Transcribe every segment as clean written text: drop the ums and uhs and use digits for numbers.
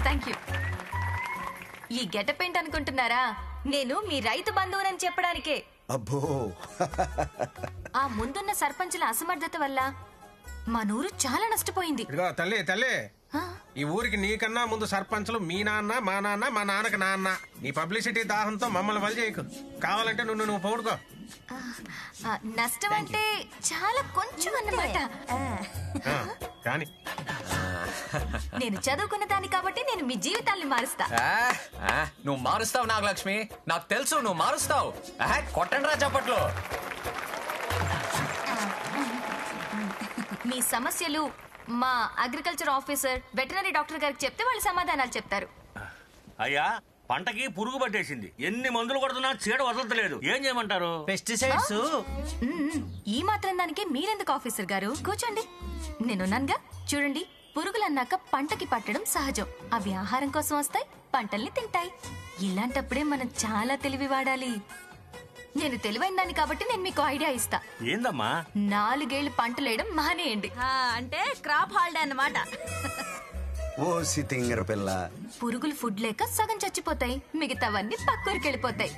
Thank you. ఈ getup ఏంటి అనుకుంటున్నారా? నేను మీ రైతు బంధువునని చెప్పడానికే. అబ్బో, ఆ ముందున్న సర్పంచుల అసమర్థత వల్ల మా నూరు చాలా నష్టపోయింది. తల్లి తల్లి, ఈ ఊరికి నీకన్నా ముందు సర్పంచులు మీ నాన్న, మా నాన్న, మా నాన్నకి నాన్న. నీ పబ్లిసిటీ దాహంతో మమ్మల్ని వలి చేయకు. కావాలంటే నువ్వు పౌడుకో. నష్టం అంటే చాలా కొంచెం అన్నమాట. కానీ నేను చదువుకున్న దాన్ని కాబట్టి నేను మీ జీవితాల్ని మారుస్తా. నువ్వు మారుస్తావు నాగలక్ష్మి, నాకు తెలుసు నువ్వు మారుస్తావు. కొట్టండి రా చప్పట్లో. మీ సమస్యలు మా అగ్రికల్చర్ ఆఫీసర్, వెటనరీ డాక్టర్ గారికి చెప్తే వాళ్ళు సమాధానాలు చెప్తారు. అయ్యా, పంటకి పురుగు పట్టేసింది. ఎన్ని మందులు కొడుతున్నా చీడ వదలట్లేదు. ఏం చేయమంటారు? పెస్టిసైడ్స్. ఈ మాత్రం దానికి మీరెందుకు ఆఫీసర్ గారు? కూర్చోండి, నేనున్నానుగా. చూడండి, పురుగులన్నాక పంటకి పట్టడం సహజం. అవి ఆహారం కోసం వస్తాయి, పంటల్ని తింటాయి. ఇలాంటప్పుడే మనం చాలా తెలివి వాడాలి. నేను తెలివైన దాన్ని కాబట్టి నేను మీకు ఐడియా ఇస్తా. ఏందమ్మా? 4 ఏళ్లు పంటలు వేయడం మానేయండి. అంటే క్రాప్ హాలిడే అన్నమాట. ఓ సితింగర పిల్ల. పురుగులు ఫుడ్ లేక సగం చచ్చిపోతాయి, మిగతావన్నీ పక్కూరికి వెళ్ళిపోతాయి.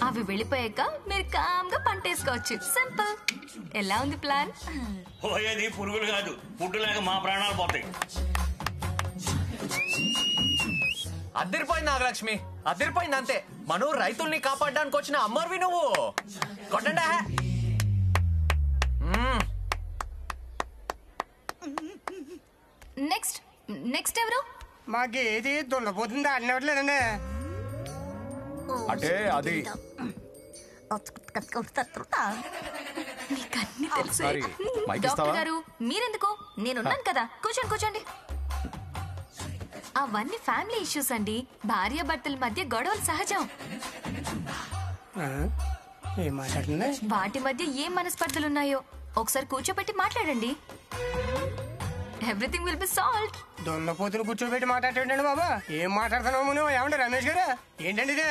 అవి వెళ్ళిపోయాక మీరు కామ్గా పంట వేసుకోవచ్చు. సింపుల్. ఎలా ఉంది ప్లాన్? పోయేది పురుగులు కాదు, ఫుడ్ లేక మా ప్రాణాలు పోతాయి. అదిరిపోయింది నాగలక్ష్మి, అదిరిపోయింది. అంతే, మనం రైతుల్ని కాపాడడానికి వచ్చిన అమ్మర్వి నువ్వు. కొట్టండి. నెక్స్ట్ ఎవరు? మాకు ఏది దున్నపోతుంది ఆడినట్లేదండి. అంటే అది మీకన్నీ తెలుసు. డాక్టర్ గారు మీరెందుకు? నేనున్నాను కదా, కూర్చోండి. అవన్నీ ఫ్యామిలీ ఇష్యూస్ అండి. భార్య భర్తల మధ్య గొడవలు సహజం. ఏం మాట్లాడుతుంది? వాటి మధ్య ఏం మనస్పర్ధలున్నాయో ఒకసారి కూర్చోబెట్టి మాట్లాడండి. Everything will be solved. దున్నపోతులు కూర్చోబెట్టి మాట్లాడేటండి బాబా. ఏం మాట్లాడుతున్నావు నువ్వు? ఏమండి రమేష్ గారు, ఏంటండి ఇది?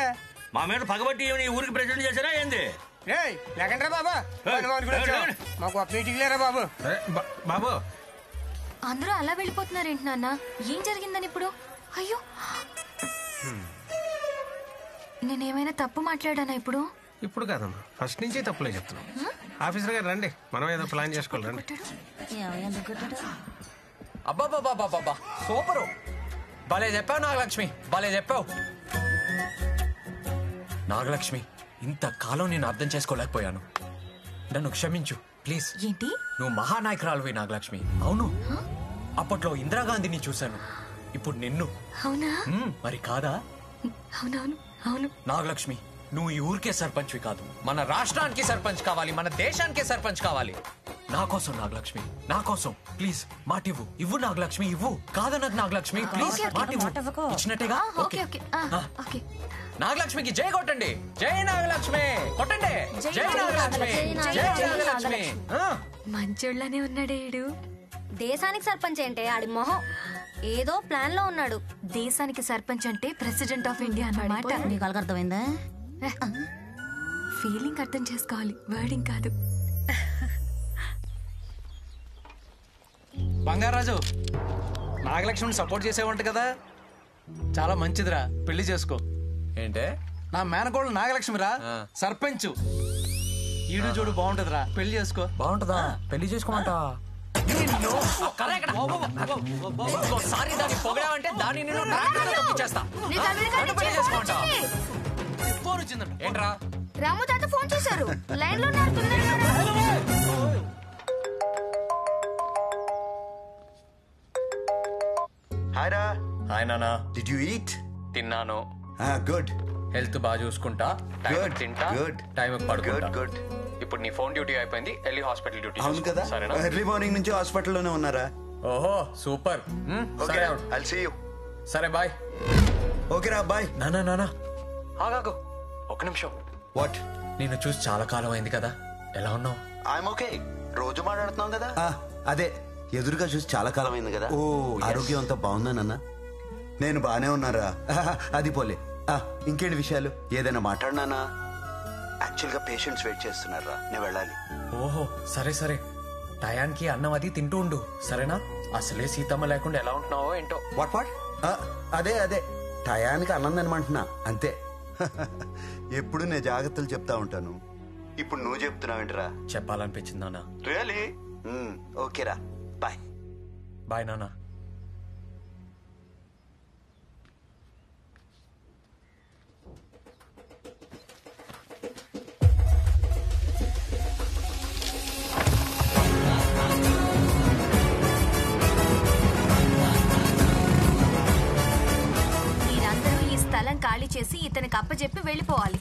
మా మీద పగబట్టి ఈ ఊరికి ప్రెసిడెంట్ చేశారా ఏంది? లేకండి బాబా, మాకు అప్డేట్ లేరా బాబు. బాబు, అందరూ అలా వెళ్ళిపోతున్నారేంటి నాన్న? ఏం జరిగిందని ఇప్పుడు? అయ్యో, నేనేమైనా తప్పు మాట్లాడానా ఇప్పుడు? ఇప్పుడు కాదమ్మా, ఫస్ట్ నుంచి తప్పులే చెప్తున్నాం. ఆఫీసర్ గారు రండి, మనం ఏదో ప్లాన్ చేసుకోవాలి. రండి. అబ్బాబాబాబాబా, సూపరు. భలే చెప్పావు నాగలక్ష్మి, భలే చెప్పావు. నాగలక్ష్మి, ఇంతకాలం నేను అర్థం చేసుకోలేకపోయాను. నన్ను క్షమించు ప్లీజ్. ఏంటి? నువ్వు మహానాయకురాలువి నాగలక్ష్మి. అవును, అప్పట్లో ఇందిరాగాంధీని చూశాను, ఇప్పుడు నిన్ను. అవునా? మరి కాదా? అవును. నాగలక్ష్మి, నువ్వు ఈ ఊరికే సర్పంచ్వి కాదు, మన రాష్ట్రానికి సర్పంచ్ కావాలి, మన దేశానికే సర్పంచ్ కావాలి. నా కోసం నాగలక్ష్మి, నా కోసం ప్లీజ్ మాటివ్వు. ఇవ్వు నాగలక్ష్మి, ఇవ్వు. కాదనకు నాగలక్ష్మి, ప్లీజ్ మాటివ్వు. ఇచ్చినట్టేగా? నాగలక్ష్మికి జై కొట్టండి. జై నాగలక్ష్మి కొట్టండి. జై నాగలక్ష్మి, జై నాగలక్ష్మి. మంచోళ్ళనే ఉన్నాడేడు. దేశానికి సర్పంచ్ అంటే ఆడి మొహం ఏదో ప్లాన్ లో ఉన్నాడు. దేశానికి సర్పంచ్ అంటే ప్రెసిడెంట్ ఆఫ్ ఇండియా అన్నమాట. నీకు అర్థమైందా? ఫీలింగ్ అర్థం చేసుకోవాలి, వర్డింగ్ కాదు. బంగారాజు, నాగలక్ష్మిని సపోర్ట్ చేసేవంట కదా, చాలా మంచిదిరా, పెళ్లి చేసుకో. ఏంటే? నా మేనకోళ్ళు నాగలక్ష్మిరా, సర్పంచ్. ఈడు చూడు బాగుంటదిరా, పెళ్లి చేసుకో. బాగుంటదా? పెళ్లి చేసుకోమంటా? ఒకసారి దాన్ని పొగడావంటే దాన్ని నేను చేస్తా. ఫోన్ వచ్చిందంట. ఏంట్రా? రాము తాత ఫోన్ చేశారు, లైన్ లో ఉన్నారు. హాయ్ రా. హాయ్ నానా. Did you eat? తిన్నాను. గుడ్. హెల్త్ బాగా చూసుకుంటా, టైం తింటా, టైం పడుకుంటా. గుడ్. ఇప్పుడు నీ ఫోన్ డ్యూటీ అయిపోయింది, వెళ్ళి హాస్పిటల్ డ్యూటీ. అవును కదా, సరేనా? ఎర్లీ మార్నింగ్ నుంచి హాస్పిటల్లోనే ఉన్నారా? ఓహో సూపర్. సరే, ఐల్ సీ యు. సరే బాయ్. ఓకే రా, బాయ్. నానా ఆగాకు ఒక నిమిషం. వాట్? నిన్ను చూసి చాలా కాలం అయింది కదా, ఎలా ఉన్నావు? I'm okay. రోజు మాట్లాడుతున్నాం కదా. అదే, ఎదురుగా చూసి చాలా కాలం అయింది కదా. ఓ, ఆరోగ్యం అంతా బాగుందా నాన్న? నేను బానే ఉన్నారా. అది పోలే. ఇంకేంటి విషయాలు? ఏదైనా మాట్లాడినానా? యాక్చువల్ గా పేషెంట్స్ వెయిట్ చేస్తున్నారా, నేను వెళ్ళాలి. ఓహో సరే, టయానికి అన్నం అది తింటూ ఉండు, సరేనా? అసలే సీతమ్మ లేకుండా ఎలా ఉంటున్నావో ఏంటో. వాట్? అదే అదే టయానికి అన్నం తినమంటున్నా అంతే. ఎప్పుడు నేను జాగ్రత్తలు చెప్తా ఉంటాను, ఇప్పుడు నువ్వు చెప్తున్నావేంటిరా? చెప్పాలనిపించింది నాన్న. రియలీ? ఓకేరా, బాయ్. బాయ్ నాన్న. మీరందరూ ఈ స్థలం ఖాళీ చేసి ఇతనికి అప్పచెప్పి వెళ్ళిపోవాలి.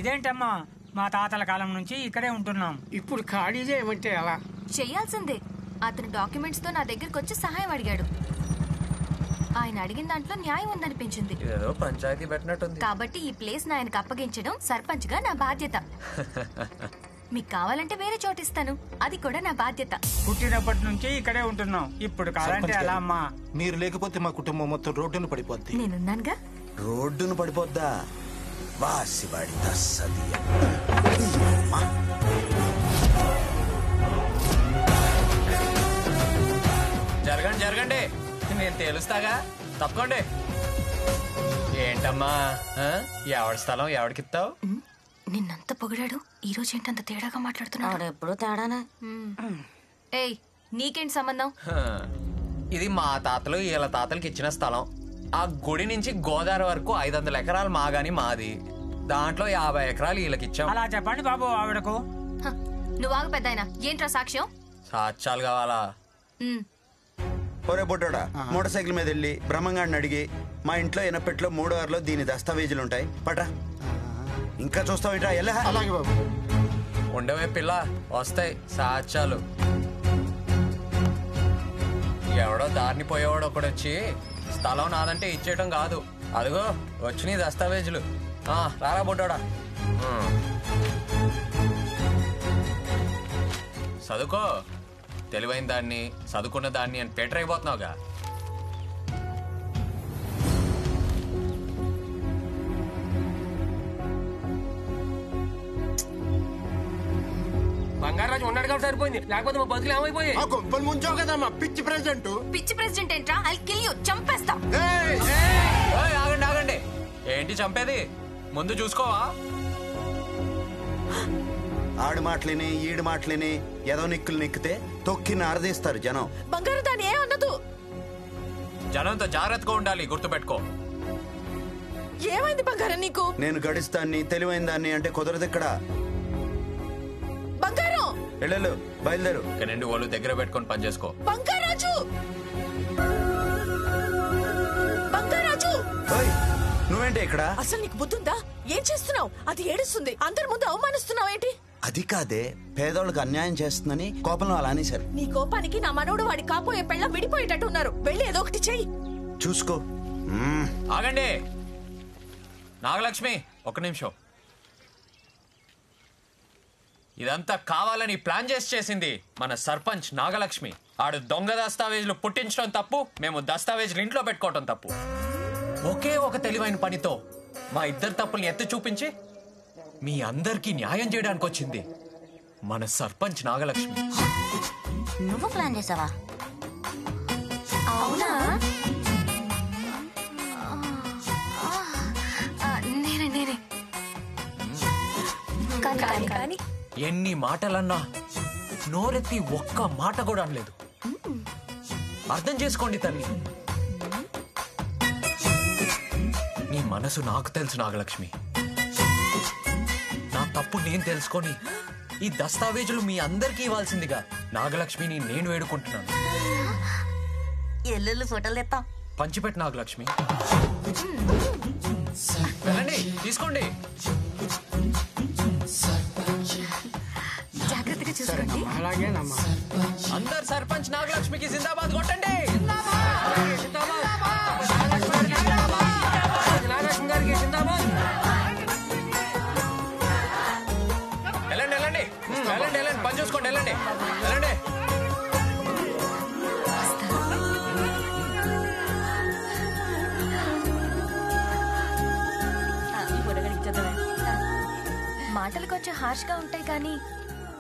ఇదేంటమ్మా, మా తాతల కాలం నుంచి ఇక్కడే ఉంటున్నాం, ఇప్పుడు ఖాళీ చేయమంటే ఎలా? చెయ్యాల్సిందే. అతను డాక్యుమెంట్స్ తో నా దగ్గరకు వచ్చి సహాయం అడిగాడు. ఆయన అడిగిన దాంట్లో న్యాయం ఉందనిపించింది. ఏదో పంచాయతీ పెట్టినట్టుంది. కాబట్టి ఈ ప్లేస్ ఆయనకు అప్పగించడం సర్పంచ్ గా నా బాధ్యత. మీకు కావాలంటే వేరే చోటు ఇస్తాను, అది కూడా నా బాధ్యత. పుట్టినప్పటి నుంచి ఇక్కడే ఉంటున్నాం, ఇప్పుడు కావాలంటే ఎలా అమ్మా? మీరు లేకపోతే మా కుటుంబం మొత్తం రోడ్డును పడిపోద్ది. నేనున్నానుగా. రోడ్డును పడిపోద్దా? వాసివాడి తస్సదియ. జరగండి జరగండి, నేను తేలుస్తాగా, తప్పకోండి. ఏంటమ్మా ఎవడి స్థలం ఎవడికిస్తావు? నిన్నంత పొగిడాడు, ఈ రోజు ఏంటంత తేడాగా మాట్లాడుతున్నాడు? ఎప్పుడు తేడానా? ఏయ్, నీకేంటి సంబంధం? ఇది మా తాతలు వీళ్ళ తాతలకి ఇచ్చిన స్థలం. ఆ గుడి నుంచి గోదావరి వరకు 500 ఎకరాలు మాగాని మాది. దాంట్లో 50 ఎకరాలు వీళ్ళకి ఇచ్చాం. అలా చెప్పండి బాబు ఆవిడకు. నువ్వు ఆగు పెద్దాయన. ఏంట్రా సాక్ష్యం? సాక్ష్యాలు కావాలా? ఒరే బొడ్డోడా, మోటార్ సైకిల్ మీద వెళ్ళి బ్రహ్మంగాడిని అడిగి మా ఇంట్లో ఎనపెట్లో 3 దీని దస్తావేజులు ఉంటాయి పట్రా. ఇంకా చూస్తావు ఎలా? అలాగే బాబు. ఉండవే పిల్ల, వస్తాయి సాక్ష్యాలు. ఎవడో దారిని పోయేవాడు ఒకడొచ్చి స్థలం నాదంటే ఇచ్చేయటం కాదు. అదిగో వచ్చినాయి దస్తావేజులు. రారా బొడ్డోడా. చదువుకో, తెలివైన దాన్ని చదువుకున్న దాన్ని అని పేటర్ అయిపోతున్నావుగా. బంగారాజు ఉన్నాడు కాబట్టి సరిపోయింది, లేకపోతే మా బతుకులు ఏమైపోయాయి? ముంచావు కదమ్మా పిచ్చి ప్రెసిడెంట్. పిచ్చి ప్రెసిడెంట్ ఏంట్రా? ఐ కిల్ యు, చంపేస్తా. ఆగండి ఆగండి, ఏంటి చంపేది? ముందు చూసుకోవా? ఆడి మాటలిని ఈడి మాటలిని ఏదో నిక్కులు నిక్కితే తొక్కి నారదీస్తారు జనం. బంగారు దాని ఏ అన్నదు. జనంతో జాగ్రత్తగా ఉండాలి, గుర్తుపెట్టుకో. ఏమైంది బంగారం నీకు? నేను గడిస్తాన్ని తెలివైన దాన్ని అంటే కుదరదు ఇక్కడ. బంగారం వెళ్ళు, బయలుదేరు. రెండు వాళ్ళు దగ్గర పెట్టుకొని పని చేసుకో. బంగారాజు, బంగారాజు, నువ్వేంటి ఇక్కడ? అసలు నీకు బుద్ధుందా? ఏం చేస్తున్నావు? అది ఏడుస్తుంది, అందరి ముందు అవమానిస్తున్నావు ఏంటి? అది కాదే, పేదోళ్ళకి అన్యాయం చేస్తుందని కోపంలో అలా అనేశారు. నీ కోపానికి నా మనోడు వాడి కాపోయే పెళ్ళ విడిపోయేటట్టు ఉన్నారు. వెళ్ళి ఏదో ఒకటి చెయ్యి. చూసుకో. ఆగండి నాగలక్ష్మి, 1 నిమిషం. ఇదంతా కావాలని ప్లాన్ చేసింది మన సర్పంచ్ నాగలక్ష్మి. ఆడు దొంగ దస్తావేజులు పుట్టించడం తప్పు, మేము దస్తావేజులు ఇంట్లో పెట్టుకోవటం తప్పు. ఒకే ఒక తెలివైన పనితో మా ఇద్దరు తప్పుల్ని ఎత్తి చూపించి మీ అందరికీ న్యాయం చేయడానికి వచ్చింది మన సర్పంచ్ నాగలక్ష్మి. నువ్వు ప్లాన్ చేసావా? అవునా? నేనే. కానీ ఎన్ని మాటలన్నా నోరెత్తి ఒక్క మాట కూడా అనలేదు. అర్థం చేసుకోండి తల్లి, నీ మనసు నాకు తెలుసు నాగలక్ష్మి. నా తప్పు నేను తెలుసుకొని ఈ దస్తావేజులు మీ అందరికీ ఇవ్వాల్సిందిగా నాగలక్ష్మిని నేను వేడుకుంటున్నాను. ఎల్లుళ్ళు ఫోటోలు తెస్తాం. పంచిపెట్టు నాగలక్ష్మి. వెళ్ళండి, తీసుకోండి. జాగ్రత్తగా చూసుకోండి. అలాగేనమ్మా. అందరు సర్పంచ్ నాగలక్ష్మికి జిందాబాద్ కొట్టండి. వెళ్ళండి వెళ్ళండి వెళ్ళండి వెళ్ళండి, పని చూసుకోండి. వెళ్ళండి వెళ్ళండి. మాటలు కొంచెం హార్ష్ గా ఉంటాయి కానీ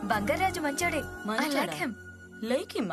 బంగారాజు మంచోడే. I like him. Like him.